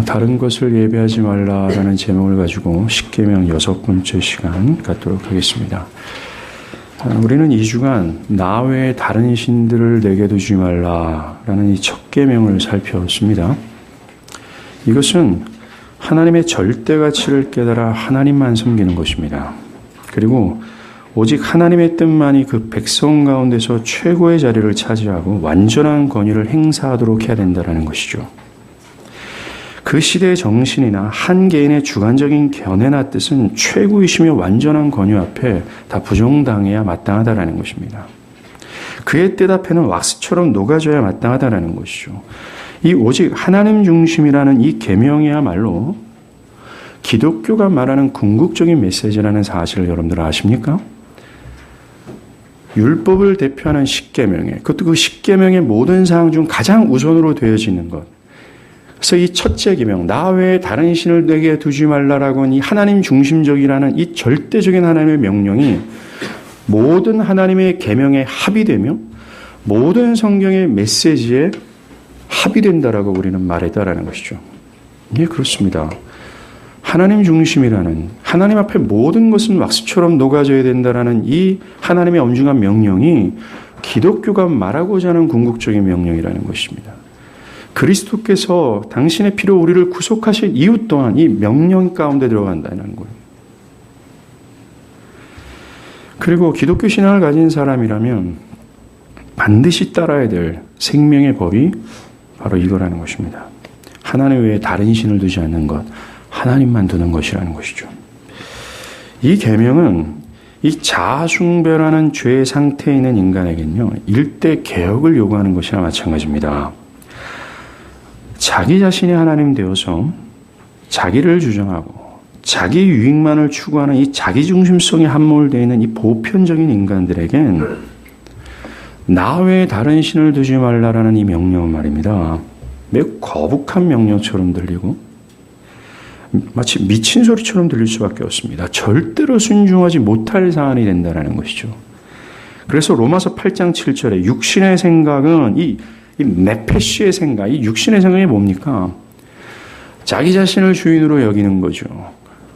다른 것을 예배하지 말라라는 제목을 가지고 십계명 6번째 시간 갖도록 하겠습니다. 우리는 2주간 나 외에 다른 신들을 내게 두지 말라라는 이 첫 계명을 살펴봤습니다. 이것은 하나님의 절대 가치를 깨달아 하나님만 섬기는 것입니다. 그리고 오직 하나님의 뜻만이 그 백성 가운데서 최고의 자리를 차지하고 완전한 권위를 행사하도록 해야 된다는 것이죠. 그 시대의 정신이나 한 개인의 주관적인 견해나 뜻은 최고이시며 완전한 권위 앞에 다 부정당해야 마땅하다라는 것입니다. 그의 뜻 앞에는 왁스처럼 녹아져야 마땅하다라는 것이죠. 이 오직 하나님 중심이라는 이 계명이야말로 기독교가 말하는 궁극적인 메시지라는 사실을 여러분들 아십니까? 율법을 대표하는 십계명에, 그것도 그 십계명의 모든 사항 중 가장 우선으로 되어지는 것. 그래서 이 첫째 계명, 나 외에 다른 신을 내게 두지 말라라고 하는 이 하나님 중심적이라는 이 절대적인 하나님의 명령이 모든 하나님의 계명에 합의되며 모든 성경의 메시지에 합의된다라고 우리는 말했다라는 것이죠. 예, 그렇습니다. 하나님 중심이라는 하나님 앞에 모든 것은 왁스처럼 녹아져야 된다라는 이 하나님의 엄중한 명령이 기독교가 말하고자 하는 궁극적인 명령이라는 것입니다. 그리스도께서 당신의 피로 우리를 구속하신 이유 또한 이 명령 가운데 들어간다는 거예요. 그리고 기독교 신앙을 가진 사람이라면 반드시 따라야 될 생명의 법이 바로 이거라는 것입니다. 하나님 외에 다른 신을 두지 않는 것, 하나님만 두는 것이라는 것이죠. 이 계명은 이 자아숭배라는 죄의 상태에 있는 인간에겐요, 일대 개혁을 요구하는 것이나 마찬가지입니다. 자기 자신이 하나님 되어서 자기를 주장하고 자기 유익만을 추구하는 이 자기중심성이 함몰되어 있는 이 보편적인 인간들에겐 나 외에 다른 신을 두지 말라라는 이 명령은 말입니다. 매우 거북한 명령처럼 들리고 마치 미친 소리처럼 들릴 수밖에 없습니다. 절대로 순종하지 못할 사안이 된다는 것이죠. 그래서 로마서 8장 7절에 육신의 생각은 이 네페시의 생각, 이 육신의 생각이 뭡니까? 자기 자신을 주인으로 여기는 거죠.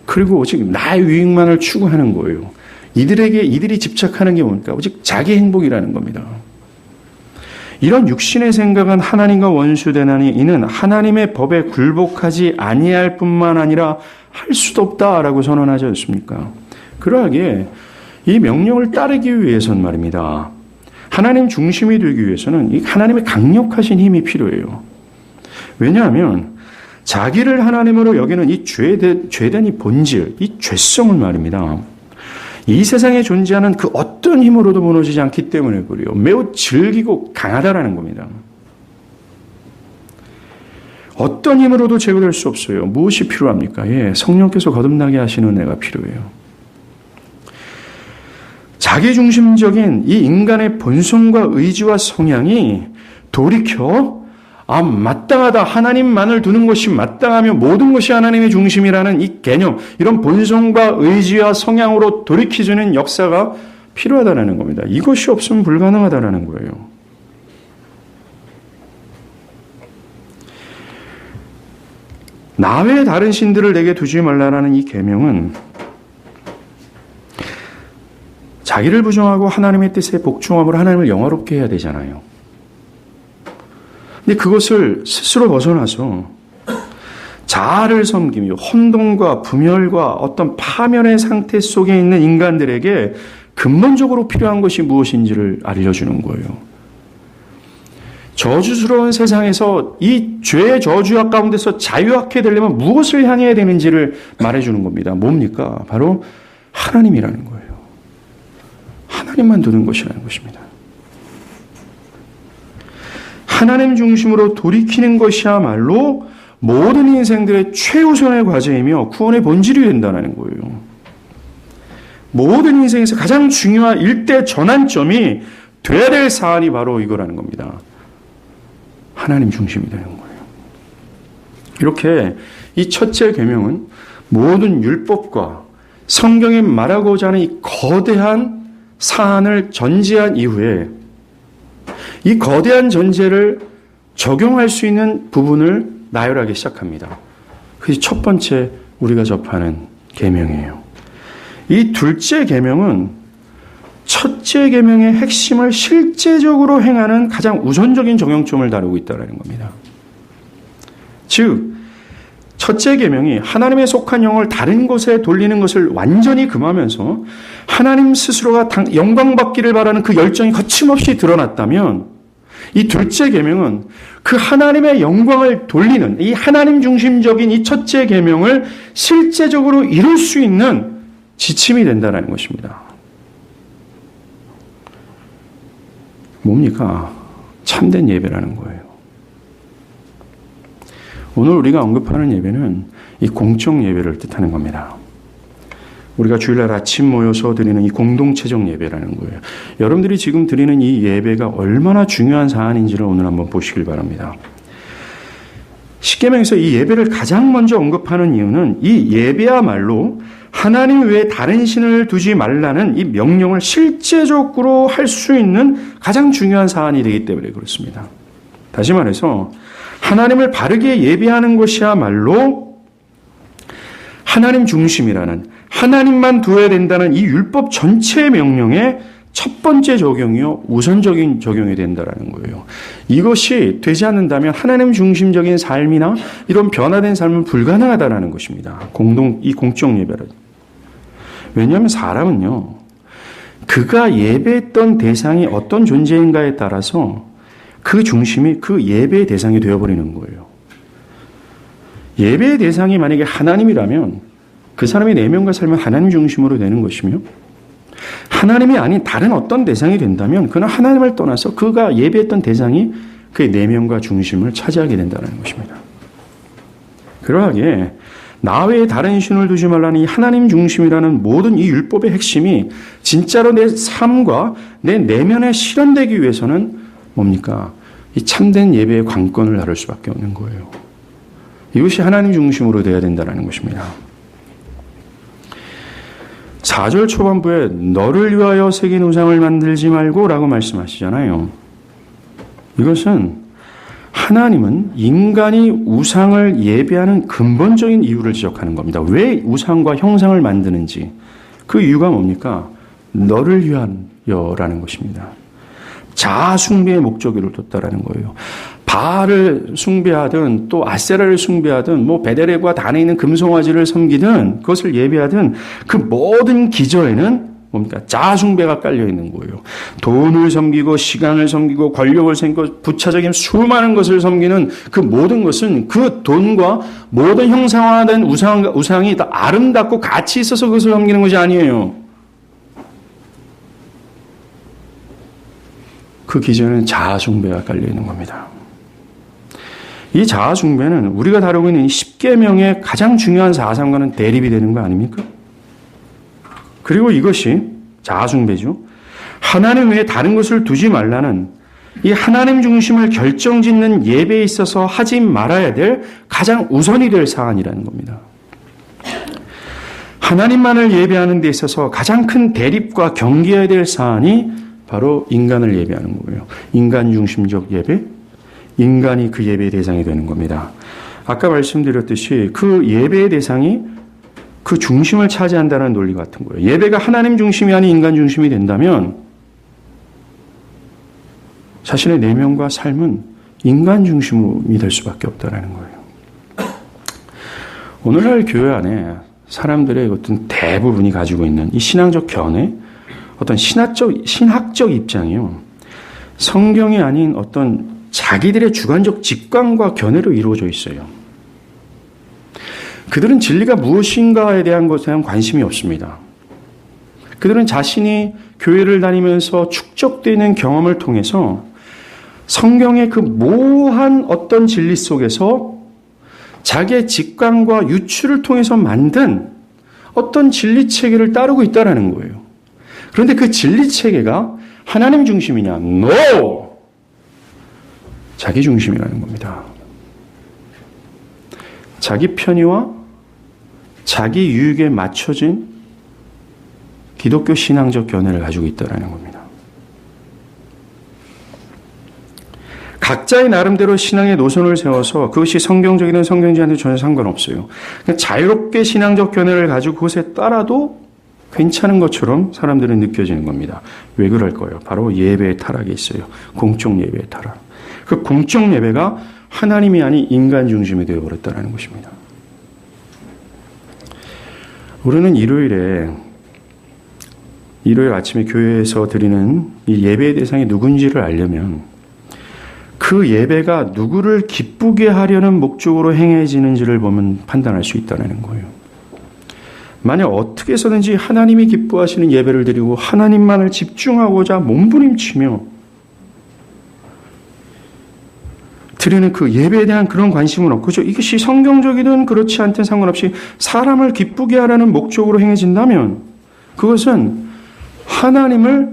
그리고 오직 나의 유익만을 추구하는 거예요. 이들이 집착하는 게 뭡니까? 오직 자기 행복이라는 겁니다. 이런 육신의 생각은 하나님과 원수되나니 이는 하나님의 법에 굴복하지 아니할 뿐만 아니라 할 수도 없다라고 선언하지 않습니까? 그러하기에 이 명령을 따르기 위해서는 말입니다. 하나님 중심이 되기 위해서는 이 하나님의 강력하신 힘이 필요해요. 왜냐하면 자기를 하나님으로 여기는 이 죄된 이 본질, 이 죄성을 말입니다. 이 세상에 존재하는 그 어떤 힘으로도 무너지지 않기 때문에 그래요. 매우 질기고 강하다라는 겁니다. 어떤 힘으로도 제거될 수 없어요. 무엇이 필요합니까? 예, 성령께서 거듭나게 하시는 은혜가 필요해요. 자기중심적인 이 인간의 본성과 의지와 성향이 돌이켜 마땅하다. 하나님만을 두는 것이 마땅하며 모든 것이 하나님의 중심이라는 이 개념, 이런 본성과 의지와 성향으로 돌이켜주는 역사가 필요하다는 겁니다. 이것이 없으면 불가능하다는 거예요. 나 외에 다른 신들을 내게 두지 말라라는 이 계명은 자기를 부정하고 하나님의 뜻에 복종함으로 하나님을 영화롭게 해야 되잖아요. 근데 그것을 스스로 벗어나서 자아를 섬기며 혼돈과 분열과 어떤 파멸의 상태 속에 있는 인간들에게 근본적으로 필요한 것이 무엇인지를 알려주는 거예요. 저주스러운 세상에서 이 죄의 저주와 가운데서 자유하게 되려면 무엇을 향해야 되는지를 말해주는 겁니다. 뭡니까? 바로 하나님이라는 거예요. 하나님만 두는 것이라는 것입니다. 하나님 중심으로 돌이키는 것이야말로 모든 인생들의 최우선의 과제이며 구원의 본질이 된다는 거예요. 모든 인생에서 가장 중요한 일대 전환점이 돼야 될 사안이 바로 이거라는 겁니다. 하나님 중심이 되는 거예요. 이렇게 이 첫째 계명은 모든 율법과 성경에 말하고자 하는 이 거대한 사안을 전제한 이후에 이 거대한 전제를 적용할 수 있는 부분을 나열하기 시작합니다. 그게 첫 번째 우리가 접하는 계명이에요. 이 둘째 계명은 첫째 계명의 핵심을 실제적으로 행하는 가장 우선적인 적용점을 다루고 있다는 겁니다. 즉 첫째 계명이 하나님에 속한 영을 다른 곳에 돌리는 것을 완전히 금하면서 하나님 스스로가 영광받기를 바라는 그 열정이 거침없이 드러났다면 이 둘째 계명은 그 하나님의 영광을 돌리는 이 하나님 중심적인 이 첫째 계명을 실제적으로 이룰 수 있는 지침이 된다는 것입니다. 뭡니까? 참된 예배라는 거예요. 오늘 우리가 언급하는 예배는 이 공적 예배를 뜻하는 겁니다. 우리가 주일날 아침 모여서 드리는 이 공동체적 예배라는 거예요. 여러분들이 지금 드리는 이 예배가 얼마나 중요한 사안인지를 오늘 한번 보시길 바랍니다. 십계명에서 이 예배를 가장 먼저 언급하는 이유는 이 예배야말로 하나님 외에 다른 신을 두지 말라는 이 명령을 실제적으로 할 수 있는 가장 중요한 사안이 되기 때문에 그렇습니다. 다시 말해서 하나님을 바르게 예배하는 것이야말로 하나님 중심이라는 하나님만 두어야 된다는 이 율법 전체의 명령의 첫 번째 적용이요 우선적인 적용이 된다는 거예요. 이것이 되지 않는다면 하나님 중심적인 삶이나 이런 변화된 삶은 불가능하다는 것입니다. 이 공적 예배를. 왜냐하면 사람은요 그가 예배했던 대상이 어떤 존재인가에 따라서 그 중심이 그 예배의 대상이 되어버리는 거예요. 예배의 대상이 만약에 하나님이라면 그 사람의 내면과 삶은 하나님 중심으로 되는 것이며 하나님이 아닌 다른 어떤 대상이 된다면 그는 하나님을 떠나서 그가 예배했던 대상이 그의 내면과 중심을 차지하게 된다는 것입니다. 그러하기에 나 외에 다른 신을 두지 말라는 이 하나님 중심이라는 모든 이 율법의 핵심이 진짜로 내 삶과 내 내면에 실현되기 위해서는 뭡니까? 이 참된 예배의 관건을 다룰 수밖에 없는 거예요. 이것이 하나님 중심으로 되어야 된다는 것입니다. 4절 초반부에 너를 위하여 새긴 우상을 만들지 말고 라고 말씀하시잖아요. 이것은 하나님은 인간이 우상을 예배하는 근본적인 이유를 지적하는 겁니다. 왜 우상과 형상을 만드는지 그 이유가 뭡니까? 너를 위하여라는 것입니다. 자아 숭배의 목적으로 뒀다라는 거예요. 바알을 숭배하든 또 아세라를 숭배하든 뭐 베델과 단에 있는 금송아지를 섬기든 그것을 예배하든 그 모든 기저에는 뭡니까? 자아 숭배가 깔려 있는 거예요. 돈을 섬기고 시간을 섬기고 권력을 섬기고 부차적인 수많은 것을 섬기는 그 모든 것은 그 돈과 모든 형상화된 우상이 다 아름답고 가치 있어서 그것을 섬기는 것이 아니에요. 그 기저에는 자아 숭배가 깔려 있는 겁니다. 이 자아 숭배는 우리가 다루고 있는 10계명의 가장 중요한 사상과는 대립이 되는 거 아닙니까? 그리고 이것이 자아 숭배죠. 하나님 외에 다른 것을 두지 말라는 이 하나님 중심을 결정짓는 예배에 있어서 하지 말아야 될 가장 우선이 될 사안이라는 겁니다. 하나님만을 예배하는 데 있어서 가장 큰 대립과 경계해야 될 사안이 바로 인간을 예배하는 거예요. 인간 중심적 예배, 인간이 그 예배의 대상이 되는 겁니다. 아까 말씀드렸듯이 그 예배의 대상이 그 중심을 차지한다는 논리 같은 거예요. 예배가 하나님 중심이 아닌 인간 중심이 된다면 자신의 내면과 삶은 인간 중심이 될 수밖에 없다는 거예요. 오늘날 교회 안에 사람들의 어떤 대부분이 가지고 있는 이 신앙적 견해, 어떤 신학적 입장이요. 성경이 아닌 어떤 자기들의 주관적 직관과 견해로 이루어져 있어요. 그들은 진리가 무엇인가에 대한 것에 대한 관심이 없습니다. 그들은 자신이 교회를 다니면서 축적되는 경험을 통해서 성경의 그 모호한 어떤 진리 속에서 자기의 직관과 유추를 통해서 만든 어떤 진리 체계를 따르고 있다는 거예요. 그런데 그 진리 체계가 하나님 중심이냐? No! 자기 중심이라는 겁니다. 자기 편의와 자기 유익에 맞춰진 기독교 신앙적 견해를 가지고 있다는 겁니다. 각자의 나름대로 신앙의 노선을 세워서 그것이 성경적이든 성경적이 아니든 전혀 상관없어요. 그냥 자유롭게 신앙적 견해를 가지고 그것에 따라도 괜찮은 것처럼 사람들은 느껴지는 겁니다. 왜 그럴까요? 바로 예배의 타락이 있어요. 공적 예배의 타락. 그 공적 예배가 하나님이 아닌 인간 중심이 되어버렸다는 것입니다. 우리는 일요일 아침에 교회에서 드리는 이 예배의 대상이 누군지를 알려면 그 예배가 누구를 기쁘게 하려는 목적으로 행해지는지를 보면 판단할 수 있다는 거예요. 만약 어떻게 해서든지 하나님이 기뻐하시는 예배를 드리고 하나님만을 집중하고자 몸부림치며 드리는 그 예배에 대한 그런 관심은 없고, 그죠? 이것이 성경적이든 그렇지 않든 상관없이 사람을 기쁘게 하라는 목적으로 행해진다면 그것은 하나님을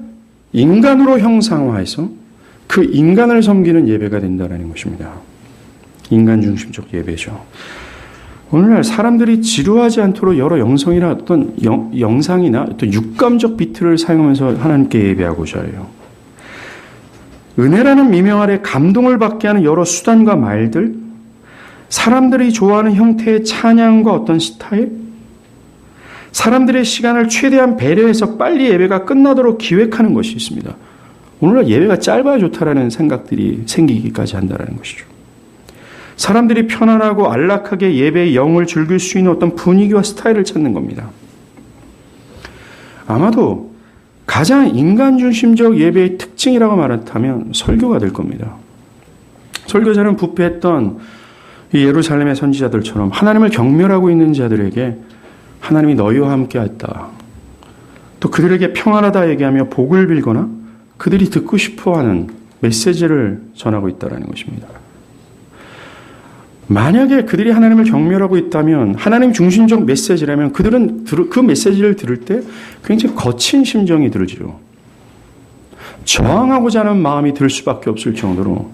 인간으로 형상화해서 그 인간을 섬기는 예배가 된다는 것입니다. 인간 중심적 예배죠. 오늘날 사람들이 지루하지 않도록 여러 영상이나 어떤 육감적 비트를 사용하면서 하나님께 예배하고자 해요. 은혜라는 미명 아래 감동을 받게 하는 여러 수단과 말들, 사람들이 좋아하는 형태의 찬양과 어떤 스타일, 사람들의 시간을 최대한 배려해서 빨리 예배가 끝나도록 기획하는 것이 있습니다. 오늘날 예배가 짧아야 좋다라는 생각들이 생기기까지 한다는 것이죠. 사람들이 편안하고 안락하게 예배의 영을 즐길 수 있는 어떤 분위기와 스타일을 찾는 겁니다. 아마도 가장 인간 중심적 예배의 특징이라고 말한다면 설교가 될 겁니다. 설교자는 부패했던 이 예루살렘의 선지자들처럼 하나님을 경멸하고 있는 자들에게 하나님이 너희와 함께 했다, 또 그들에게 평안하다 얘기하며 복을 빌거나 그들이 듣고 싶어하는 메시지를 전하고 있다는 것입니다. 만약에 그들이 하나님을 경멸하고 있다면, 하나님 중심적 메시지라면 그들은 그 메시지를 들을 때 굉장히 거친 심정이 들지요. 저항하고자 하는 마음이 들 수밖에 없을 정도로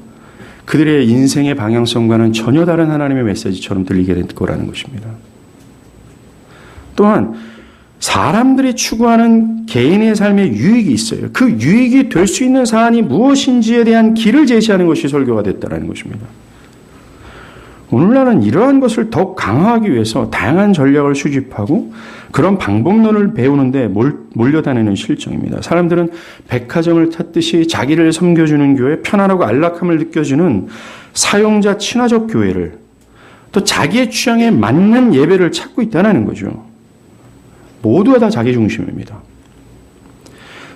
그들의 인생의 방향성과는 전혀 다른 하나님의 메시지처럼 들리게 될 거라는 것입니다. 또한 사람들이 추구하는 개인의 삶에 유익이 있어요. 그 유익이 될 수 있는 사안이 무엇인지에 대한 길을 제시하는 것이 설교가 됐다는 것입니다. 오늘날은 이러한 것을 더욱 강화하기 위해서 다양한 전략을 수집하고 그런 방법론을 배우는데 몰려다니는 실정입니다. 사람들은 백화점을 탔듯이 자기를 섬겨주는 교회, 편안하고 안락함을 느껴주는 사용자 친화적 교회를, 또 자기의 취향에 맞는 예배를 찾고 있다는 거죠. 모두가 다 자기 중심입니다.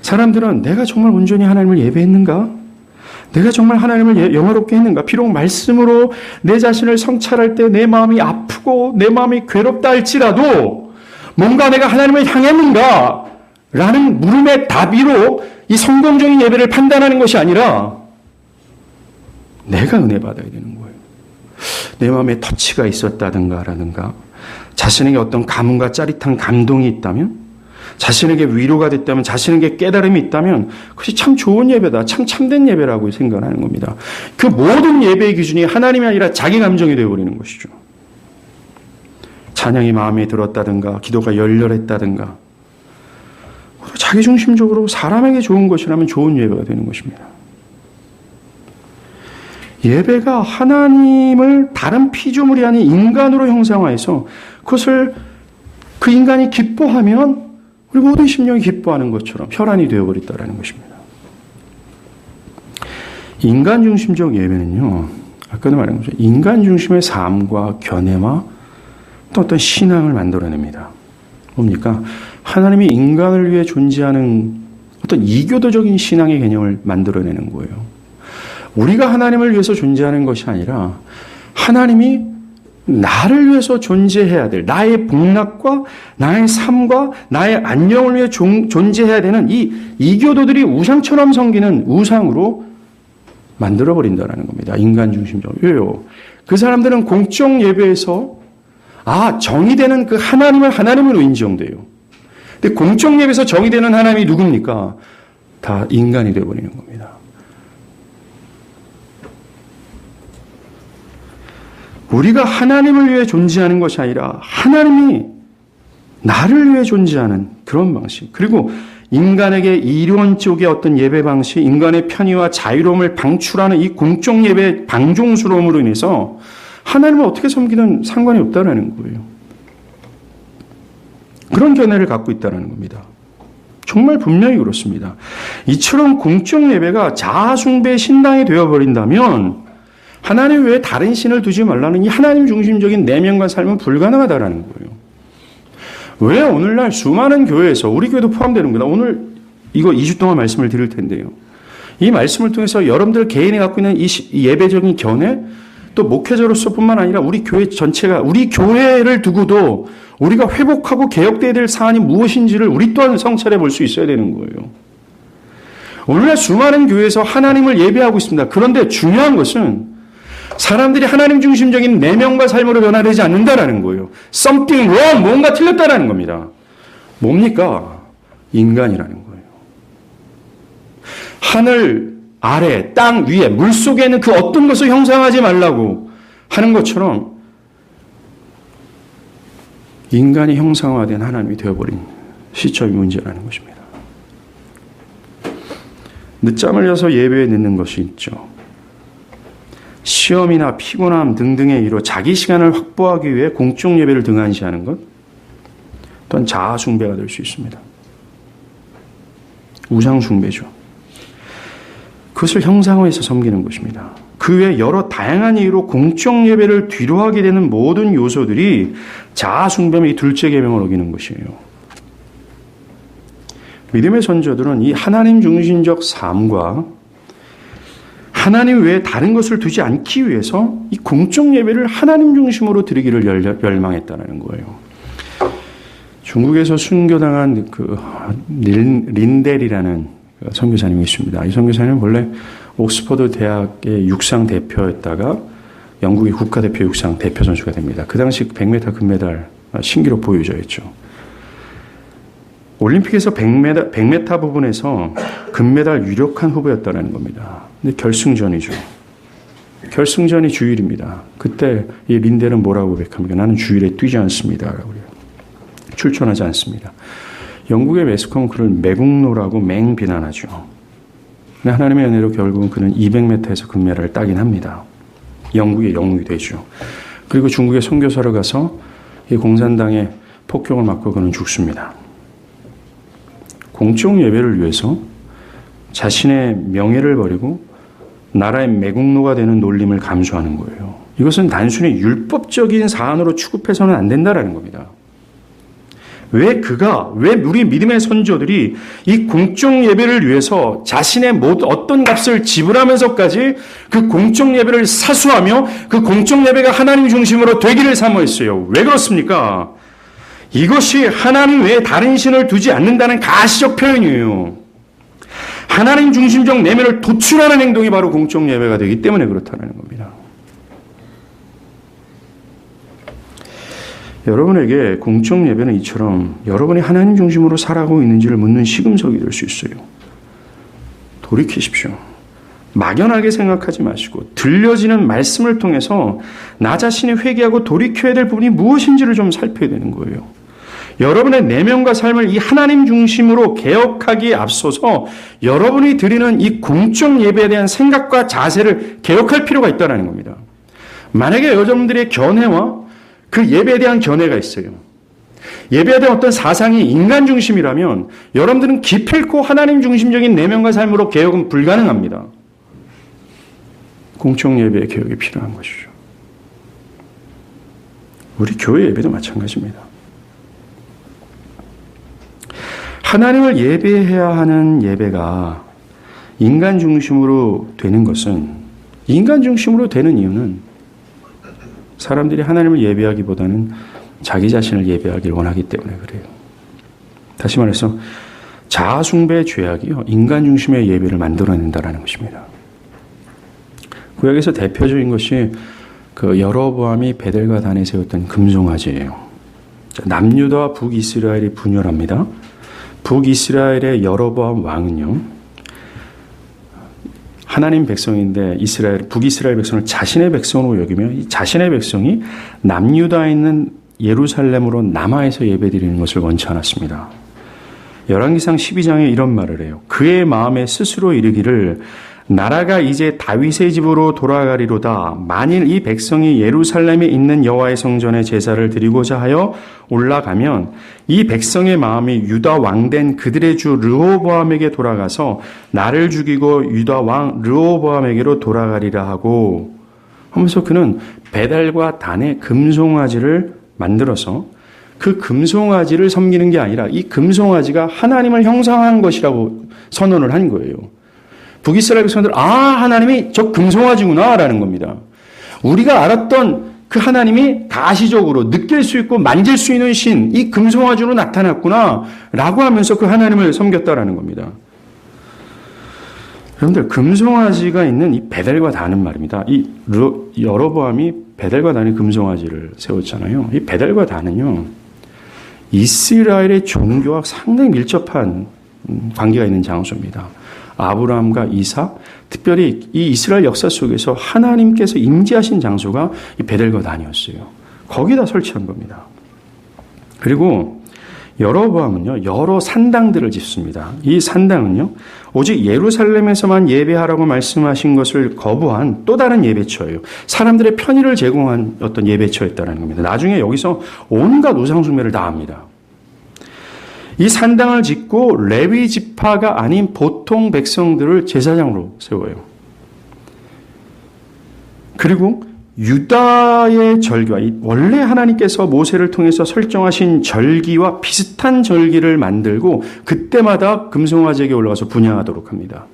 사람들은 내가 정말 온전히 하나님을 예배했는가? 내가 정말 하나님을 영화롭게 했는가? 비록 말씀으로 내 자신을 성찰할 때 내 마음이 아프고 내 마음이 괴롭다 할지라도 뭔가 내가 하나님을 향했는가? 라는 물음의 답이로 이 성공적인 예배를 판단하는 것이 아니라 내가 은혜 받아야 되는 거예요. 내 마음에 터치가 있었다든가 라든가, 자신에게 어떤 가문과 짜릿한 감동이 있다면, 자신에게 위로가 됐다면, 자신에게 깨달음이 있다면 그것이 참 좋은 예배다, 참 참된 예배라고 생각하는 겁니다. 그 모든 예배의 기준이 하나님이 아니라 자기 감정이 되어버리는 것이죠. 찬양이 마음에 들었다든가, 기도가 열렬했다든가, 자기중심적으로 사람에게 좋은 것이라면 좋은 예배가 되는 것입니다. 예배가 하나님을 다른 피조물이 아닌 인간으로 형상화해서 그것을 그 인간이 기뻐하면 우리 모든 심령이 기뻐하는 것처럼 혈안이 되어버렸다는 것입니다. 인간 중심적 예배는요, 아까도 말한 것처럼 인간 중심의 삶과 견해와 또 어떤 신앙을 만들어냅니다. 뭡니까? 하나님이 인간을 위해 존재하는 어떤 이교도적인 신앙의 개념을 만들어내는 거예요. 우리가 하나님을 위해서 존재하는 것이 아니라 하나님이 나를 위해서 존재해야 될, 나의 복락과 나의 삶과 나의 안녕을 위해 존재해야 되는 이 이교도들이 우상처럼 섬기는 우상으로 만들어버린다는 겁니다. 인간 중심적으로. 왜요? 그 사람들은 공적 예배에서 정의되는 그 하나님을 하나님으로 인정돼요. 근데 공적 예배에서 정의되는 하나님이 누굽니까? 다 인간이 되어버리는 겁니다. 우리가 하나님을 위해 존재하는 것이 아니라 하나님이 나를 위해 존재하는 그런 방식. 그리고 인간에게 이론적의 어떤 예배 방식, 인간의 편의와 자유로움을 방출하는 이 공적 예배 방종스러움으로 인해서 하나님을 어떻게 섬기든 상관이 없다라는 거예요. 그런 견해를 갖고 있다는 겁니다. 정말 분명히 그렇습니다. 이처럼 공적 예배가 자아숭배의 신당이 되어버린다면 하나님 외에 다른 신을 두지 말라는 이 하나님 중심적인 내면과 삶은 불가능하다라는 거예요. 왜 오늘날 수많은 교회에서, 우리 교회도 포함되는 겁니다. 오늘 이거 2주 동안 말씀을 드릴 텐데요. 이 말씀을 통해서 여러분들 개인이 갖고 있는 이 예배적인 견해, 또 목회자로서 뿐만 아니라 우리 교회 전체가, 우리 교회를 두고도 우리가 회복하고 개혁되어야 될 사안이 무엇인지를 우리 또한 성찰해 볼 수 있어야 되는 거예요. 오늘날 수많은 교회에서 하나님을 예배하고 있습니다. 그런데 중요한 것은 사람들이 하나님 중심적인 내면과 삶으로 변화되지 않는다라는 거예요. Something wrong, 뭔가 틀렸다라는 겁니다. 뭡니까? 인간이라는 거예요. 하늘 아래, 땅 위에, 물 속에 있는 그 어떤 것을 형상하지 말라고 하는 것처럼 인간이 형상화된 하나님이 되어버린 시점이 문제라는 것입니다. 늦잠을 자서 예배에 늦는 것이 있죠. 시험이나 피곤함 등등의 이유로 자기 시간을 확보하기 위해 공적 예배를 등한시하는 것, 또한 자아 숭배가 될 수 있습니다. 우상 숭배죠. 그것을 형상화해서 섬기는 것입니다. 그 외에 여러 다양한 이유로 공적 예배를 뒤로하게 되는 모든 요소들이 자아 숭배의 둘째 계명을 어기는 것이에요. 믿음의 선조들은 이 하나님 중심적 삶과 하나님 외에 다른 것을 두지 않기 위해서 이 공적 예배를 하나님 중심으로 드리기를 열망했다는 거예요. 중국에서 순교당한 그 린델이라는 선교사님이 있습니다. 이 선교사님은 원래 옥스퍼드 대학의 육상 대표였다가 영국의 국가대표 육상 대표 선수가 됩니다. 그 당시 100m 금메달 신기록 보유자였죠. 올림픽에서 100m 부분에서 금메달 유력한 후보였다는 겁니다. 근데 결승전이죠. 결승전이 주일입니다. 그때 이 린델은 뭐라고 고백합니까? 나는 주일에 뛰지 않습니다. 라고 그래요. 출전하지 않습니다. 영국의 매스컴은 그를 매국노라고 맹비난하죠. 근데 하나님의 은혜로 결국은 그는 200m에서 금메달을 따긴 합니다. 영국의 영웅이 되죠. 그리고 중국의 선교사로 가서 이 공산당의 폭격을 맞고 그는 죽습니다. 공적 예배를 위해서 자신의 명예를 버리고 나라의 매국노가 되는 놀림을 감수하는 거예요. 이것은 단순히 율법적인 사안으로 취급해서는 안 된다라는 겁니다. 왜 우리 믿음의 선조들이 이 공적 예배를 위해서 자신의 어떤 값을 지불하면서까지 그 공적 예배를 사수하며 그 공적 예배가 하나님 중심으로 되기를 사모했어요. 왜 그렇습니까? 이것이 하나님 외에 다른 신을 두지 않는다는 가시적 표현이에요. 하나님 중심적 내면을 도출하는 행동이 바로 공적 예배가 되기 때문에 그렇다는 겁니다. 여러분에게 공적 예배는 이처럼 여러분이 하나님 중심으로 살아가고 있는지를 묻는 시금석이 될 수 있어요. 돌이키십시오. 막연하게 생각하지 마시고 들려지는 말씀을 통해서 나 자신이 회개하고 돌이켜야 될 부분이 무엇인지를 좀 살펴야 되는 거예요. 여러분의 내면과 삶을 이 하나님 중심으로 개혁하기에 앞서서 여러분이 드리는 이 공적 예배에 대한 생각과 자세를 개혁할 필요가 있다는 겁니다. 만약에 여러분들의 견해와 그 예배에 대한 견해가 있어요. 예배에 대한 어떤 사상이 인간 중심이라면 여러분들은 기필코 하나님 중심적인 내면과 삶으로 개혁은 불가능합니다. 공적 예배의 개혁이 필요한 것이죠. 우리 교회 예배도 마찬가지입니다. 하나님을 예배해야 하는 예배가 인간 중심으로 되는 것은, 인간 중심으로 되는 이유는 사람들이 하나님을 예배하기보다는 자기 자신을 예배하기를 원하기 때문에 그래요. 다시 말해서 자아 숭배의 죄악이요, 인간 중심의 예배를 만들어낸다는 것입니다. 구약에서 대표적인 것이 그 여로보암이 베델과 단에 세웠던 금송아지예요. 남유다와 북이스라엘이 분열합니다. 북이스라엘의 여로보암 왕은요, 하나님 백성인데 북이스라엘 백성을 자신의 백성으로 여기며 이 자신의 백성이 남유다에 있는 예루살렘으로 남하에서 예배드리는 것을 원치 않았습니다. 열왕기상 12장에 이런 말을 해요. 그의 마음에 스스로 이르기를 나라가 이제 다윗의 집으로 돌아가리로다. 만일 이 백성이 예루살렘에 있는 여호와의 성전에 제사를 드리고자 하여 올라가면 이 백성의 마음이 유다 왕된 그들의 주 르호보암에게 돌아가서 나를 죽이고 유다 왕 르호보암에게로 돌아가리라 하고 하면서 그는 베델과 단의 금송아지를 만들어서 그 금송아지를 섬기는 게 아니라 이 금송아지가 하나님을 형상한 것이라고 선언을 한 거예요. 북이스라엘 백성들 하나님이 저 금송아지구나 라는 겁니다. 우리가 알았던 그 하나님이 가시적으로 느낄 수 있고 만질 수 있는 신, 이 금송아지로 나타났구나 라고 하면서 그 하나님을 섬겼다라는 겁니다. 여러분들, 금송아지가 있는 이 베델과 단은 말입니다. 이 여로보암이 베델과 단의 금송아지를 세웠잖아요. 이 베델과 단은요, 이스라엘의 종교와 상당히 밀접한 관계가 있는 장소입니다. 아브라함과 이삭, 특별히 이 이스라엘 역사 속에서 하나님께서 임재하신 장소가 이 베델과 단이었어요. 거기다 설치한 겁니다. 그리고 여로보암은요, 여러 산당들을 짓습니다. 이 산당은요, 오직 예루살렘에서만 예배하라고 말씀하신 것을 거부한 또 다른 예배처예요. 사람들의 편의를 제공한 어떤 예배처였다는 겁니다. 나중에 여기서 온갖 우상숭배를 다 합니다. 이 산당을 짓고 레위 지파가 아닌 보통 백성들을 제사장으로 세워요. 그리고 유다의 절기와 원래 하나님께서 모세를 통해서 설정하신 절기와 비슷한 절기를 만들고 그때마다 금송아지에게 올라가서 분향하도록 합니다.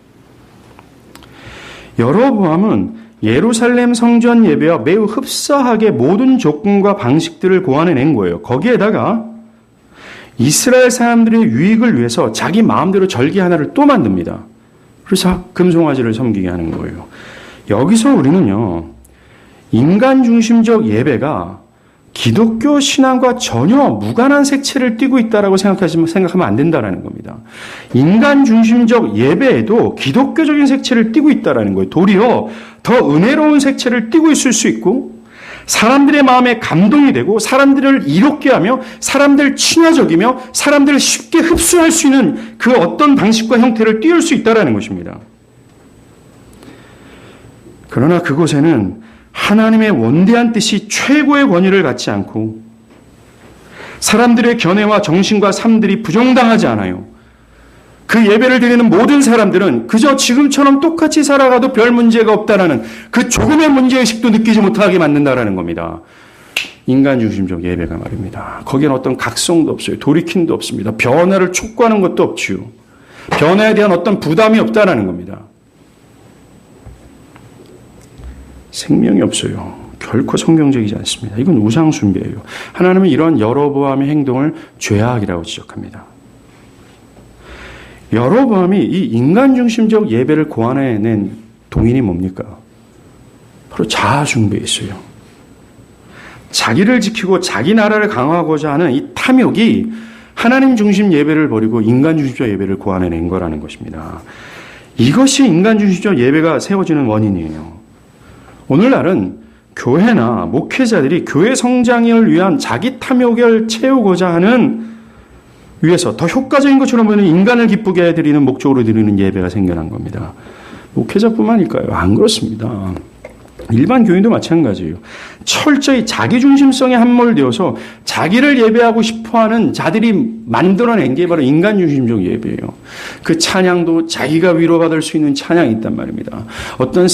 여로보암은 예루살렘 성전 예배와 매우 흡사하게 모든 조건과 방식들을 고안해낸 거예요. 거기에다가 이스라엘 사람들의 유익을 위해서 자기 마음대로 절기 하나를 또 만듭니다. 그래서 금송아지를 섬기게 하는 거예요. 여기서 우리는요, 인간 중심적 예배가 기독교 신앙과 전혀 무관한 색채를 띠고 있다라고 생각하면 안 된다라는 겁니다. 인간 중심적 예배에도 기독교적인 색채를 띠고 있다라는 거예요. 도리어 더 은혜로운 색채를 띠고 있을 수 있고 사람들의 마음에 감동이 되고 사람들을 이롭게 하며 사람들 친화적이며 사람들을 쉽게 흡수할 수 있는 그 어떤 방식과 형태를 띄울 수 있다는 것입니다. 그러나 그곳에는 하나님의 원대한 뜻이 최고의 권위를 갖지 않고 사람들의 견해와 정신과 삶들이 부정당하지 않아요. 그 예배를 드리는 모든 사람들은 그저 지금처럼 똑같이 살아가도 별 문제가 없다라는 그 조금의 문제의식도 느끼지 못하게 만든다라는 겁니다. 인간 중심적 예배가 말입니다. 거기에는 어떤 각성도 없어요. 돌이킴도 없습니다. 변화를 촉구하는 것도 없지요. 변화에 대한 어떤 부담이 없다라는 겁니다. 생명이 없어요. 결코 성경적이지 않습니다. 이건 우상숭배예요. 하나님은 이런 여로보암의 행동을 죄악이라고 지적합니다. 여로보암이 이 인간 중심적 예배를 고안해낸 동인이 뭡니까? 바로 자아숭배였어요. 자기를 지키고 자기 나라를 강화하고자 하는 이 탐욕이 하나님 중심 예배를 버리고 인간 중심적 예배를 고안해낸 거라는 것입니다. 이것이 인간 중심적 예배가 세워지는 원인이에요. 오늘날은 교회나 목회자들이 교회 성장을 위한 자기 탐욕을 채우고자 하는 위해서 더 효과적인 것처럼 보이는 인간을 기쁘게 해드리는 목적으로 드리는 예배가 생겨난 겁니다. 목회자뿐만일까요? 안 그렇습니다. 일반 교인도 마찬가지예요. 철저히 자기중심성에 함몰되어서 자기를 예배하고 싶어하는 자들이 만들어낸 게 바로 인간중심적 예배예요. 그 찬양도 자기가 위로받을 수 있는 찬양이 있단 말입니다. 어떤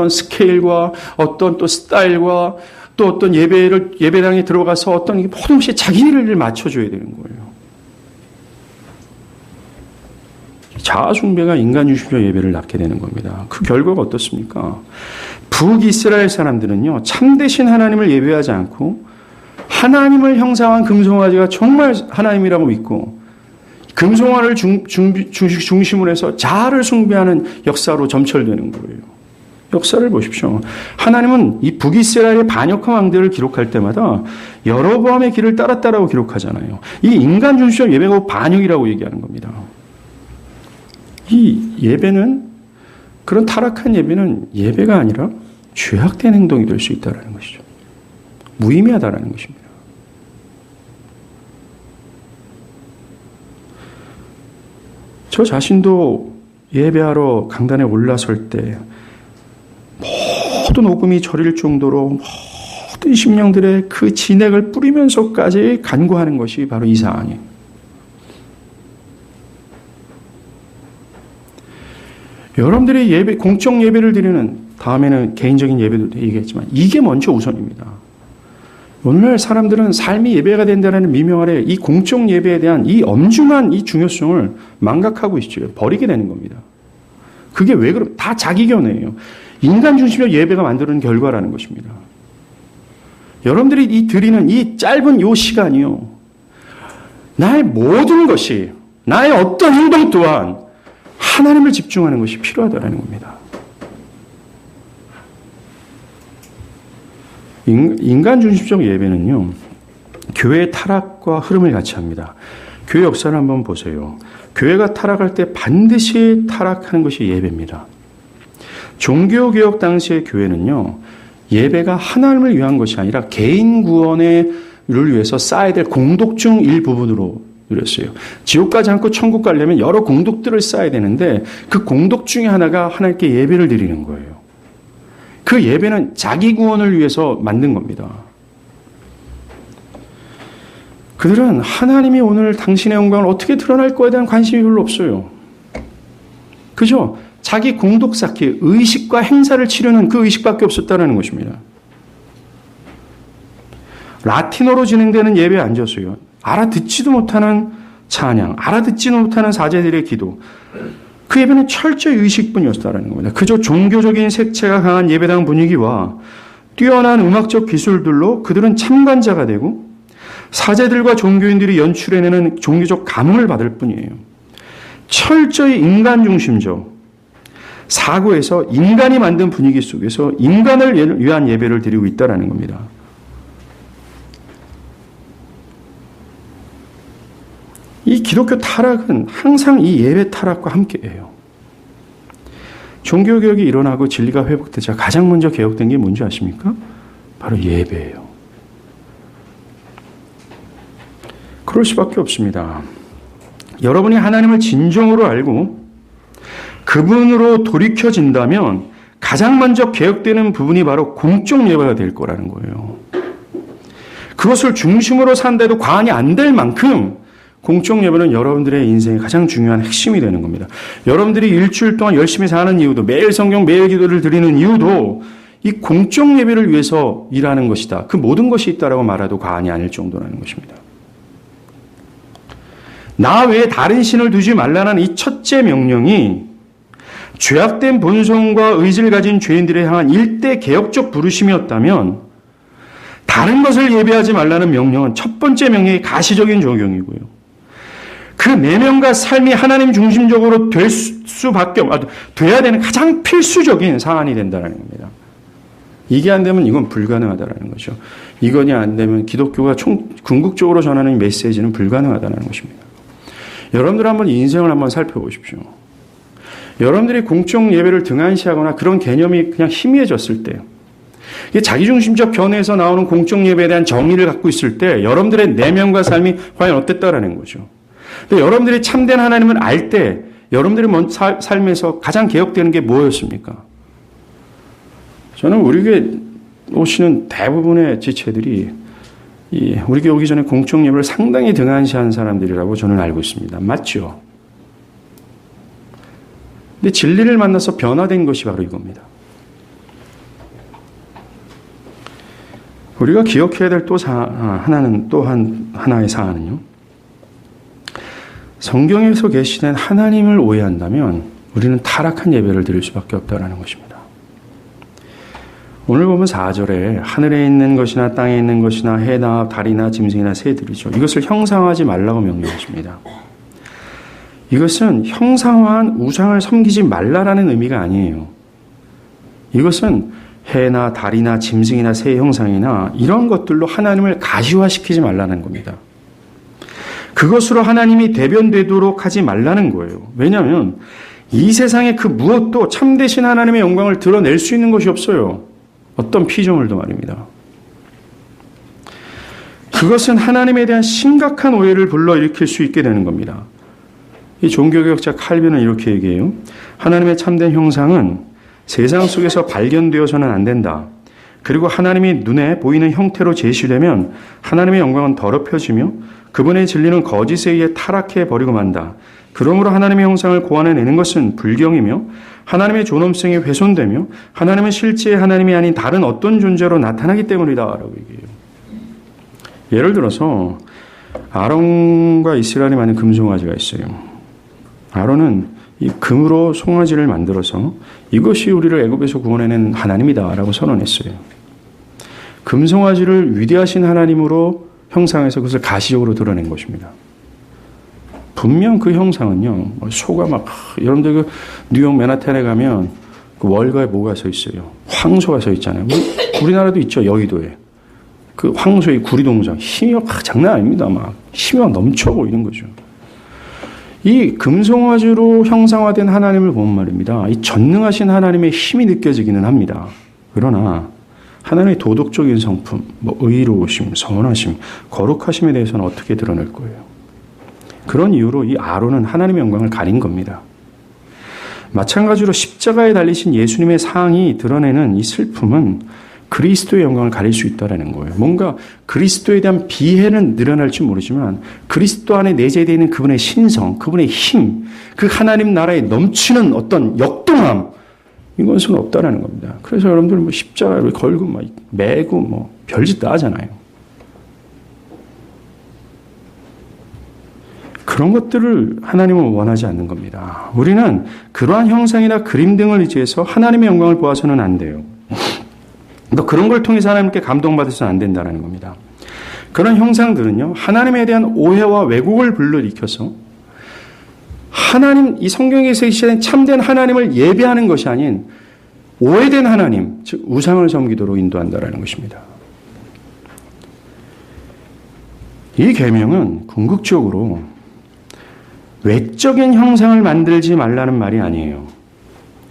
스케일과 어떤 또 스타일과 또 어떤 예배당에 들어가서 어떤 모든 것이 자기를 맞춰줘야 되는 거예요. 자아숭배가 인간중심적 예배를 낳게 되는 겁니다. 그 결과가 어떻습니까? 북이스라엘 사람들은요, 참되신 하나님을 예배하지 않고 하나님을 형상한 금송아지가 정말 하나님이라고 믿고 금송아를 중심으로 해서 자아를 숭배하는 역사로 점철되는 거예요. 역사를 보십시오. 하나님은 이 북이스라엘의 반역한 왕들을 기록할 때마다 여로보암의 길을 따랐다라고 기록하잖아요. 이 인간 중심적 예배가 반역이라고 얘기하는 겁니다. 이 예배는, 그런 타락한 예배는 예배가 아니라 죄악된 행동이 될 수 있다는 것이죠. 무의미하다는 것입니다. 저 자신도 예배하러 강단에 올라설 때 모든 오금이 저릴 정도로 모든 심령들의 그 진액을 뿌리면서까지 간구하는 것이 바로 이 상황이에요. 여러분들이 예배, 공적 예배를 드리는, 다음에는 개인적인 예배도 얘기했지만 이게 먼저 우선입니다. 오늘날 사람들은 삶이 예배가 된다는 미명 아래 이 공적 예배에 대한 이 엄중한 이 중요성을 망각하고 있죠. 버리게 되는 겁니다. 그게 왜 그럼? 다 자기 견해예요. 인간 중심적 예배가 만드는 결과라는 것입니다. 여러분들이 이 드리는 이 짧은 요 시간이요. 나의 모든 것이, 나의 어떤 행동 또한 하나님을 집중하는 것이 필요하다는 겁니다. 인간 중심적 예배는요, 교회의 타락과 흐름을 같이 합니다. 교회 역사를 한번 보세요. 교회가 타락할 때 반드시 타락하는 것이 예배입니다. 종교개혁 당시의 교회는요, 예배가 하나님을 위한 것이 아니라 개인 구원을 위해서 쌓아야 될 공덕 중 일부분으로 누렸어요. 지옥 가지 않고 천국 가려면 여러 공덕들을 쌓아야 되는데 그 공덕 중에 하나가 하나님께 예배를 드리는 거예요. 그 예배는 자기 구원을 위해서 만든 겁니다. 그들은 하나님이 오늘 당신의 영광을 어떻게 드러날 거에 대한 관심이 별로 없어요. 그죠? 자기 공덕 쌓기, 의식과 행사를 치르는 그 의식밖에 없었다는 것입니다. 라틴어로 진행되는 예배에 앉았어요. 알아듣지도 못하는 찬양, 알아듣지도 못하는 사제들의 기도. 그 예배는 철저히 의식뿐이었다는 겁니다. 그저 종교적인 색채가 강한 예배당 분위기와 뛰어난 음악적 기술들로 그들은 참관자가 되고 사제들과 종교인들이 연출해내는 종교적 감흥을 받을 뿐이에요. 철저히 인간 중심적 사고에서 인간이 만든 분위기 속에서 인간을 위한 예배를 드리고 있다는 겁니다. 이 기독교 타락은 항상 이 예배 타락과 함께해요. 종교개혁이 일어나고 진리가 회복되자 가장 먼저 개혁된 게 뭔지 아십니까? 바로 예배예요. 그럴 수밖에 없습니다. 여러분이 하나님을 진정으로 알고 그분으로 돌이켜진다면 가장 먼저 개혁되는 부분이 바로 공적 예배가 될 거라는 거예요. 그것을 중심으로 산데도 과언이 안 될 만큼 공적 예배는 여러분들의 인생의 가장 중요한 핵심이 되는 겁니다. 여러분들이 일주일 동안 열심히 사는 이유도, 매일 성경, 매일 기도를 드리는 이유도 이 공적 예배를 위해서 일하는 것이다. 그 모든 것이 있다라고 말해도 과언이 아닐 정도라는 것입니다. 나 외에 다른 신을 두지 말라는 이 첫째 명령이 죄악된 본성과 의지를 가진 죄인들에 향한 일대 개혁적 부르심이었다면 다른 것을 예배하지 말라는 명령은 첫 번째 명령이 가시적인 적용이고요. 그 내면과 삶이 하나님 중심적으로 될 수밖에 돼야 되는 가장 필수적인 사안이 된다는 겁니다. 이게 안 되면 이건 불가능하다는 거죠. 이건이 안 되면 기독교가 궁극적으로 전하는 메시지는 불가능하다는 것입니다. 여러분들 한번 인생을 한번 살펴보십시오. 여러분들이 공적 예배를 등한시하거나 그런 개념이 그냥 희미해졌을 때, 자기중심적 견해에서 나오는 공적 예배에 대한 정의를 갖고 있을 때 여러분들의 내면과 삶이 과연 어땠다라는 거죠. 근데 여러분들이 참된 하나님을 알 때 여러분들의 삶에서 가장 개혁되는 게 뭐였습니까? 저는 우리 교회 오시는 대부분의 지체들이 우리 교회 오기 전에 공적 예배를 상당히 등한시한 사람들이라고 저는 알고 있습니다. 맞죠? 근데 진리를 만나서 변화된 것이 바로 이겁니다. 우리가 기억해야 될 하나의 사안은요. 성경에서 계시된 하나님을 오해한다면 우리는 타락한 예배를 드릴 수밖에 없다는 것입니다. 오늘 보면 4절에 하늘에 있는 것이나 땅에 있는 것이나 해나 달이나 짐승이나 새들이죠. 이것을 형상화하지 말라고 명령하십니다. 이것은 형상화한 우상을 섬기지 말라라는 의미가 아니에요. 이것은 해나 달이나 짐승이나 새 형상이나 이런 것들로 하나님을 가시화시키지 말라는 겁니다. 그것으로 하나님이 대변되도록 하지 말라는 거예요. 왜냐하면 이 세상에 그 무엇도 참되신 하나님의 영광을 드러낼 수 있는 것이 없어요. 어떤 피조물도 말입니다. 그것은 하나님에 대한 심각한 오해를 불러일으킬 수 있게 되는 겁니다. 이 종교개혁자 칼빈은 이렇게 얘기해요. 하나님의 참된 형상은 세상 속에서 발견되어서는 안 된다. 그리고 하나님이 눈에 보이는 형태로 제시되면 하나님의 영광은 더럽혀지며 그분의 진리는 거짓에 의해 타락해 버리고 만다. 그러므로 하나님의 형상을 고안해내는 것은 불경이며 하나님의 존엄성이 훼손되며 하나님은 실제 하나님이 아닌 다른 어떤 존재로 나타나기 때문이다라고 얘기해요. 예를 들어서 아론과 이스라엘이 만든 금송아지가 있어요. 아론은 이 금으로 송아지를 만들어서 이것이 우리를 애굽에서 구원해낸 하나님이다라고 선언했어요. 금송아지를 위대하신 하나님으로 형상해서 그것을 가시적으로 드러낸 것입니다. 분명 그 형상은요, 소가 막, 여러분들 그 뉴욕 맨하탄에 가면 그 월가에 뭐가 서 있어요? 황소가 서 있잖아요. 우리나라도 있죠, 여의도에. 그 황소의 구리동상, 힘이 막 장난 아닙니다. 막 힘이 막 넘쳐 보이는 거죠. 이 금송아지로 형상화된 하나님을 보면 말입니다. 이 전능하신 하나님의 힘이 느껴지기는 합니다. 그러나 하나님의 도덕적인 성품, 의로우심, 선하심, 거룩하심에 대해서는 어떻게 드러낼 거예요? 그런 이유로 이 아론은 하나님의 영광을 가린 겁니다. 마찬가지로 십자가에 달리신 예수님의 상이 드러내는 이 슬픔은 그리스도의 영광을 가릴 수 있다는 거예요. 뭔가 그리스도에 대한 비해는 늘어날지 모르지만 그리스도 안에 내재되어 있는 그분의 신성, 그분의 힘, 그 하나님 나라에 넘치는 어떤 역동함, 이것은 없다라는 겁니다. 그래서 여러분들 십자가를 걸고 매고 별짓 다 하잖아요. 그런 것들을 하나님은 원하지 않는 겁니다. 우리는 그러한 형상이나 그림 등을 의지해서 하나님의 영광을 보아서는 안 돼요. 또 그런 걸 통해서 하나님께 감동받아서는 안 된다는 겁니다. 그런 형상들은요, 하나님에 대한 오해와 왜곡을 불러일으켜서 하나님, 이 성경에서 제시된 참된 하나님을 예배하는 것이 아닌 오해된 하나님, 즉 우상을 섬기도록 인도한다는 것입니다. 이 계명은 궁극적으로 외적인 형상을 만들지 말라는 말이 아니에요.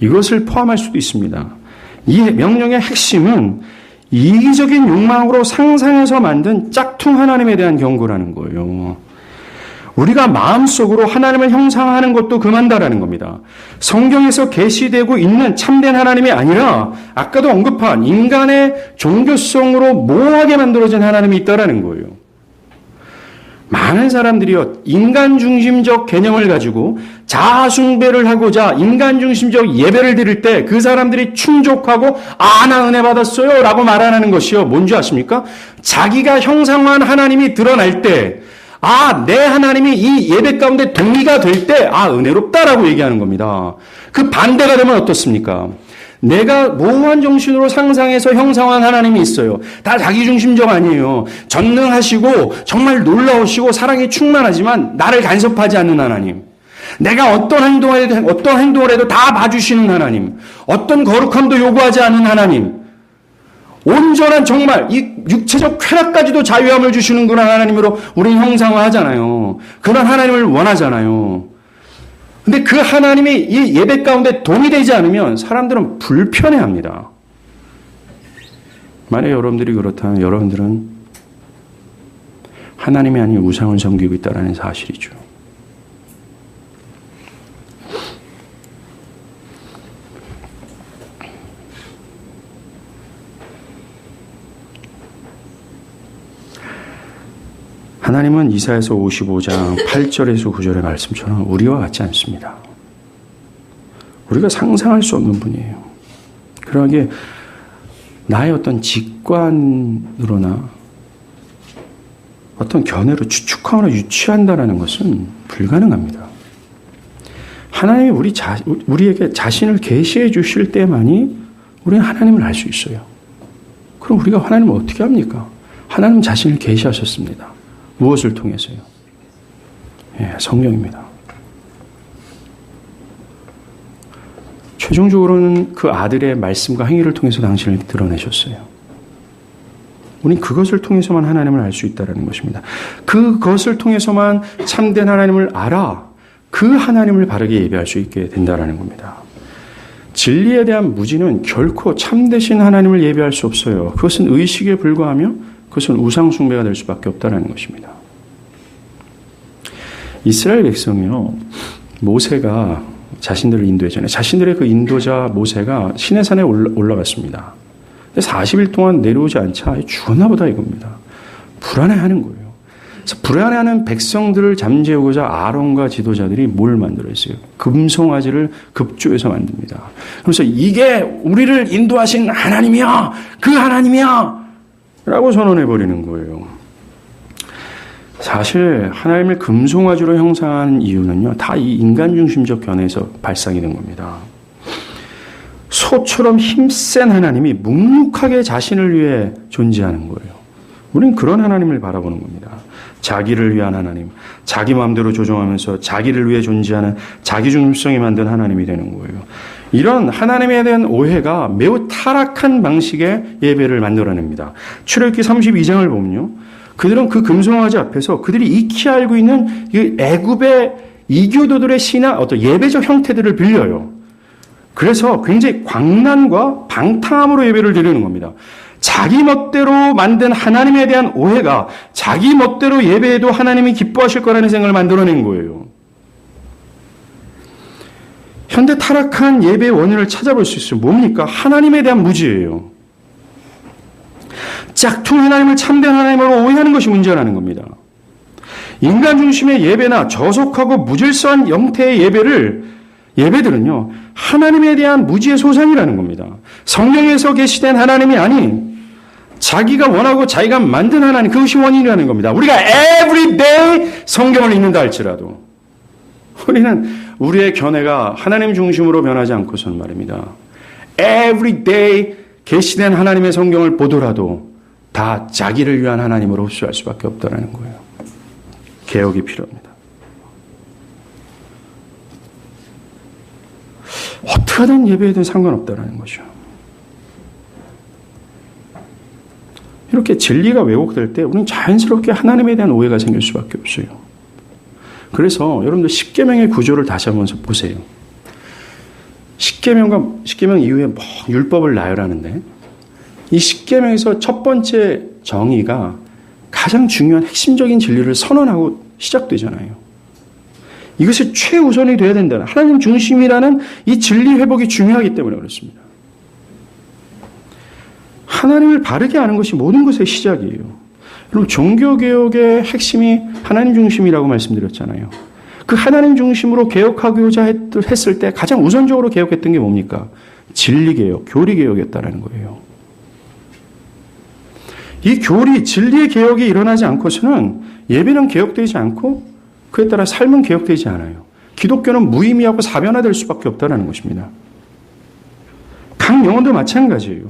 이것을 포함할 수도 있습니다. 이 명령의 핵심은 이기적인 욕망으로 상상해서 만든 짝퉁 하나님에 대한 경고라는 거예요. 우리가 마음속으로 하나님을 형상화하는 것도 금한다라는 겁니다. 성경에서 계시되고 있는 참된 하나님이 아니라 아까도 언급한 인간의 종교성으로 모호하게 만들어진 하나님이 있다라는 거예요. 많은 사람들이요, 인간 중심적 개념을 가지고 자아 숭배를 하고자 인간 중심적 예배를 드릴 때 그 사람들이 충족하고 나 은혜 받았어요 라고 말하는 것이요, 뭔지 아십니까? 자기가 형상화한 하나님이 드러날 때 내 하나님이 이 예배 가운데 동의가 될 때 은혜롭다라고 얘기하는 겁니다. 그 반대가 되면 어떻습니까? 내가 모호한 정신으로 상상해서 형상화한 하나님이 있어요. 다 자기중심적 아니에요. 전능하시고 정말 놀라우시고 사랑이 충만하지만 나를 간섭하지 않는 하나님. 내가 어떤 행동을 해도 다 봐주시는 하나님. 어떤 거룩함도 요구하지 않는 하나님. 온전한 정말 이 육체적 쾌락까지도 자유함을 주시는 그런 하나님으로 우리는 형상화하잖아요. 그런 하나님을 원하잖아요. 근데 그 하나님이 이 예배 가운데 동의되지 않으면 사람들은 불편해합니다. 만약 여러분들이 그렇다면 여러분들은 하나님이 아닌 우상을 섬기고 있다는 사실이죠. 하나님은 이사야서 55장 8절에서 9절의 말씀처럼 우리와 같지 않습니다. 우리가 상상할 수 없는 분이에요. 그러하게 나의 어떤 직관으로나 어떤 견해로 추측하거나 유추한다는 것은 불가능합니다. 하나님이 우리에게 자신을 계시해 주실 때만이 우리는 하나님을 알 수 있어요. 그럼 우리가 하나님을 어떻게 합니까? 하나님 자신을 계시하셨습니다. 무엇을 통해서요? 성령입니다. 최종적으로는 그 아들의 말씀과 행위를 통해서 당신을 드러내셨어요. 우리는 그것을 통해서만 하나님을 알 수 있다는 것입니다. 그것을 통해서만 참된 하나님을 알아 그 하나님을 바르게 예배할 수 있게 된다는 겁니다. 진리에 대한 무지는 결코 참되신 하나님을 예배할 수 없어요. 그것은 의식에 불과하며 그것은 우상 숭배가 될 수밖에 없다는 것입니다. 이스라엘 백성이요, 모세가 자신들을 인도했잖아요. 자신들의 그 인도자 모세가 시내산에 올라갔습니다. 40일 동안 내려오지 않자 죽었나 보다 이겁니다. 불안해하는 거예요. 그래서 불안해하는 백성들을 잠재우고자 아론과 지도자들이 뭘 만들었어요? 금송아지를 급조해서 만듭니다. 그래서 이게 우리를 인도하신 하나님이야! 그 하나님이야! 라고 선언해버리는 거예요. 사실 하나님을 금송아지로 형상한 이유는요, 다 이 인간 중심적 견해에서 발상이 된 겁니다. 소처럼 힘센 하나님이 묵묵하게 자신을 위해 존재하는 거예요. 우리는 그런 하나님을 바라보는 겁니다. 자기를 위한 하나님, 자기 마음대로 조종하면서 자기를 위해 존재하는 자기 중심성이 만든 하나님이 되는 거예요. 이런 하나님에 대한 오해가 매우 타락한 방식의 예배를 만들어냅니다. 출애굽기 32장을 보면요, 그들은 그 금송아지 앞에서 그들이 익히 알고 있는 이 애굽의 이교도들의 신앙, 어떤 예배적 형태들을 빌려요. 그래서 굉장히 광란과 방탕함으로 예배를 드리는 겁니다. 자기 멋대로 만든 하나님에 대한 오해가 자기 멋대로 예배해도 하나님이 기뻐하실 거라는 생각을 만들어낸 거예요. 현대 타락한 예배의 원인을 찾아볼 수 있어요. 뭡니까? 하나님에 대한 무지예요. 짝퉁 하나님을 참된 하나님으로 오해하는 것이 문제라는 겁니다. 인간 중심의 예배나 저속하고 무질서한 형태의 예배들은요, 하나님에 대한 무지의 소상이라는 겁니다. 성령에서 계시된 하나님이 아닌 자기가 원하고 자기가 만든 하나님, 그것이 원인이라는 겁니다. 우리가 every day 성경을 읽는다 할지라도 우리는 우리의 견해가 하나님 중심으로 변하지 않고서는 말입니다, every day 계시된 하나님의 성경을 보더라도 다 자기를 위한 하나님으로 흡수할 수밖에 없다는 거예요. 개혁이 필요합니다. 어떻게 하든 예배에든 상관없다는 거죠. 이렇게 진리가 왜곡될 때 우리는 자연스럽게 하나님에 대한 오해가 생길 수밖에 없어요. 그래서 여러분들 십계명의 구조를 다시 한번 보세요. 십계명 이후에 뭐 율법을 나열하는데, 이 십계명에서 첫 번째 정의가 가장 중요한 핵심적인 진리를 선언하고 시작되잖아요. 이것이 최우선이 돼야 된다는, 하나님 중심이라는 이 진리 회복이 중요하기 때문에 그렇습니다. 하나님을 바르게 아는 것이 모든 것의 시작이에요. 여러분, 종교개혁의 핵심이 하나님 중심이라고 말씀드렸잖아요. 그 하나님 중심으로 개혁하고자 했을 때 가장 우선적으로 개혁했던 게 뭡니까? 진리개혁, 교리개혁이었다는 거예요. 이 진리의 개혁이 일어나지 않고서는 예배는 개혁되지 않고 그에 따라 삶은 개혁되지 않아요. 기독교는 무의미하고 사변화될 수밖에 없다는 것입니다. 각 영혼도 마찬가지예요.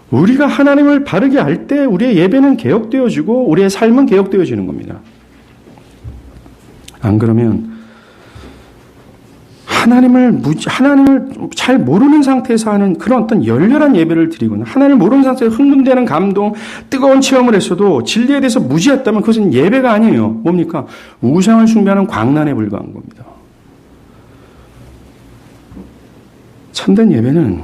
우리가 하나님을 바르게 알 때 우리의 예배는 개혁되어지고 우리의 삶은 개혁되어지는 겁니다. 안 그러면 하나님을 잘 모르는 상태에서 하는 그런 어떤 열렬한 예배를 드리거나 하나님을 모르는 상태에서 흥분되는 감동, 뜨거운 체험을 했어도 진리에 대해서 무지했다면 그것은 예배가 아니에요. 뭡니까? 우상을 숭배하는 광란에 불과한 겁니다. 참된 예배는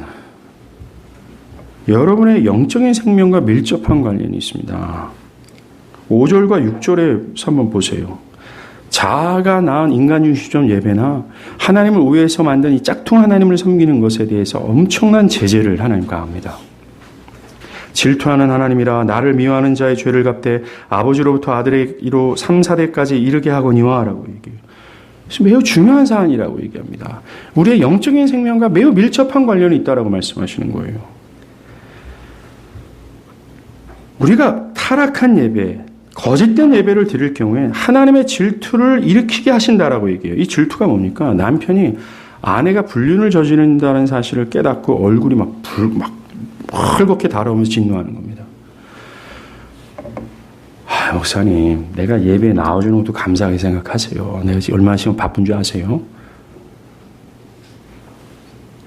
여러분의 영적인 생명과 밀접한 관련이 있습니다. 5절과 6절에 한번 보세요. 자아가 낳은 인간 중심적 예배나 하나님을 우회해서 만든 이 짝퉁 하나님을 섬기는 것에 대해서 엄청난 제재를 하나님 가합니다. 질투하는 하나님이라 나를 미워하는 자의 죄를 갚되 아버지로부터 아들의 이로 3, 4대까지 이르게 하거니와 라고 얘기해요. 그래서 매우 중요한 사안이라고 얘기합니다. 우리의 영적인 생명과 매우 밀접한 관련이 있다라고 말씀하시는 거예요. 우리가 타락한 예배, 거짓된 예배를 드릴 경우에 하나님의 질투를 일으키게 하신다라고 얘기해요. 이 질투가 뭡니까? 남편이 아내가 불륜을 저지른다는 사실을 깨닫고 얼굴이 막 헐겁게 달아오면서 진노하는 겁니다. 목사님, 내가 예배에 나와주는 것도 감사하게 생각하세요. 내가 지금 얼마나 지금 바쁜 줄 아세요?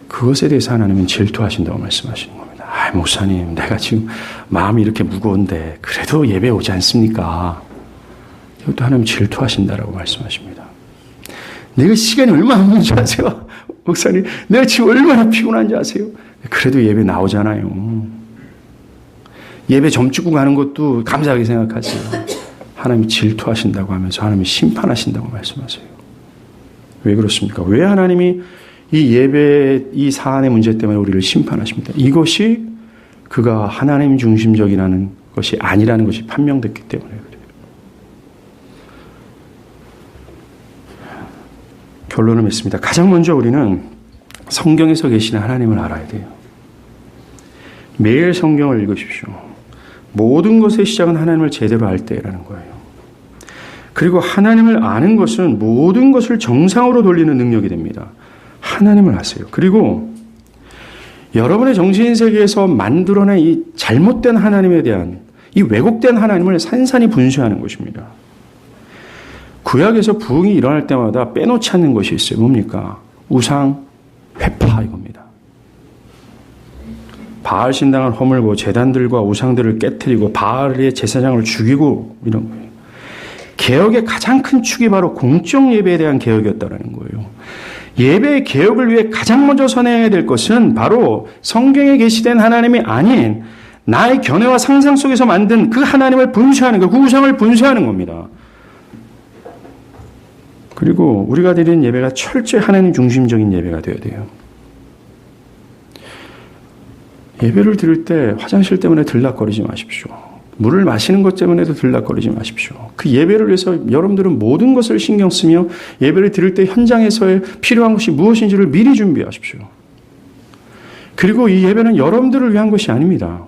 그것에 대해서 하나님은 질투하신다고 말씀하시는 겁니다. 목사님, 내가 지금 마음이 이렇게 무거운데 그래도 예배 오지 않습니까? 이것도 하나님 질투하신다라고 말씀하십니다. 내가 시간이 얼마나 없는 줄 아세요? 목사님, 내가 지금 얼마나 피곤한지 아세요? 그래도 예배 나오잖아요. 예배 점 찍고 가는 것도 감사하게 생각하세요. 하나님이 질투하신다고 하면서 하나님이 심판하신다고 말씀하세요. 왜 그렇습니까? 왜 하나님이 이 예배, 이 사안의 문제 때문에 우리를 심판하십니다? 이것이 그가 하나님 중심적이라는 것이 아니라는 것이 판명됐기 때문에 그래요. 결론을 맺습니다. 가장 먼저 우리는 성경에서 계시는 하나님을 알아야 돼요. 매일 성경을 읽으십시오. 모든 것의 시작은 하나님을 제대로 알 때라는 거예요. 그리고 하나님을 아는 것은 모든 것을 정상으로 돌리는 능력이 됩니다. 하나님을 아세요. 그리고 여러분의 정신세계에서 만들어낸 이 잘못된 하나님에 대한 이 왜곡된 하나님을 산산히 분쇄하는 것입니다. 구약에서 부흥이 일어날 때마다 빼놓지 않는 것이 있어요. 뭡니까? 우상, 회파 이겁니다. 바알 신당을 허물고 제단들과 우상들을 깨뜨리고 바알의 제사장을 죽이고 이런 거예요. 개혁의 가장 큰 축이 바로 공적 예배에 대한 개혁이었다는 거예요. 예배의 개혁을 위해 가장 먼저 선행해야 될 것은 바로 성경에 계시된 하나님이 아닌 나의 견해와 상상 속에서 만든 그 하나님을 분쇄하는 것, 그 우상을 분쇄하는 겁니다. 그리고 우리가 드리는 예배가 철저히 하나님 중심적인 예배가 되어야 돼요. 예배를 드릴 때 화장실 때문에 들락거리지 마십시오. 물을 마시는 것 때문에도 들락거리지 마십시오. 그 예배를 위해서 여러분들은 모든 것을 신경 쓰며 예배를 드릴 때 현장에서의 필요한 것이 무엇인지를 미리 준비하십시오. 그리고 이 예배는 여러분들을 위한 것이 아닙니다.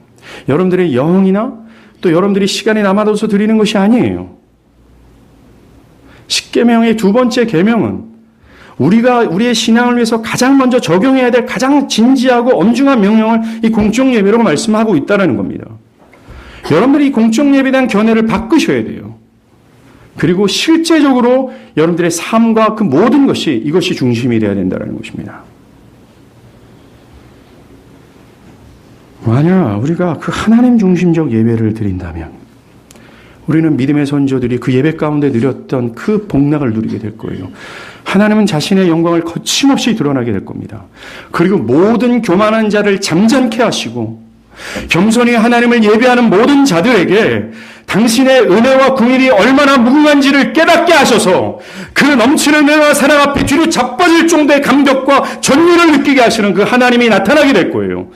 여러분들의 영이나 또 여러분들이 시간이 남아둬서 드리는 것이 아니에요. 십계명의 두 번째 계명은 우리가 우리의 신앙을 위해서 가장 먼저 적용해야 될 가장 진지하고 엄중한 명령을 이 공적 예배로 말씀하고 있다는 겁니다. 여러분들이 이 공적 예배에 대한 견해를 바꾸셔야 돼요. 그리고 실제적으로 여러분들의 삶과 그 모든 것이 이것이 중심이 되어야 된다는 것입니다. 만약 우리가 그 하나님 중심적 예배를 드린다면 우리는 믿음의 선조들이 그 예배 가운데 누렸던 그 복락을 누리게 될 거예요. 하나님은 자신의 영광을 거침없이 드러나게 될 겁니다. 그리고 모든 교만한 자를 잠잠케 하시고 겸손히 하나님을 예배하는 모든 자들에게 당신의 은혜와 긍휼이 얼마나 무궁한지를 깨닫게 하셔서 그 넘치는 은혜와 사랑 앞에 뒤로 자빠질 정도의 감격과 전율을 느끼게 하시는 그 하나님이 나타나게 될 거예요.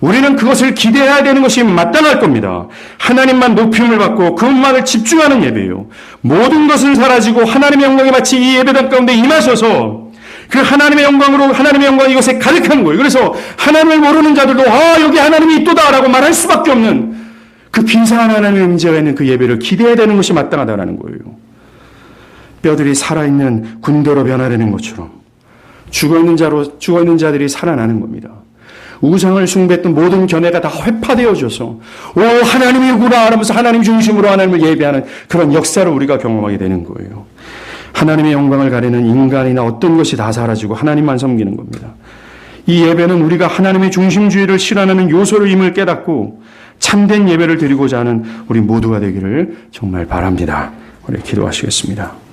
우리는 그것을 기대해야 되는 것이 마땅할 겁니다. 하나님만 높임을 받고 그분만을 집중하는 예배예요. 모든 것은 사라지고 하나님의 영광이 마치 이 예배당 가운데 임하셔서 그 하나님의 영광으로 하나님의 영광이 이것에 가득한 거예요. 그래서 하나님을 모르는 자들도 여기 하나님이 있도다라고 말할 수밖에 없는 그 빈상한 하나님의 임재가 있는 그 예배를 기대해야 되는 것이 마땅하다는 거예요. 뼈들이 살아있는 군대로 변화되는 것처럼 죽어있는 자들이 살아나는 겁니다. 우상을 숭배했던 모든 견해가 다 회파되어져서 하나님이구나 하면서 하나님 중심으로 하나님을 예배하는 그런 역사를 우리가 경험하게 되는 거예요. 하나님의 영광을 가리는 인간이나 어떤 것이 다 사라지고 하나님만 섬기는 겁니다. 이 예배는 우리가 하나님의 중심주의를 실현하는 요소임을 깨닫고 참된 예배를 드리고자 하는 우리 모두가 되기를 정말 바랍니다. 우리 기도하시겠습니다.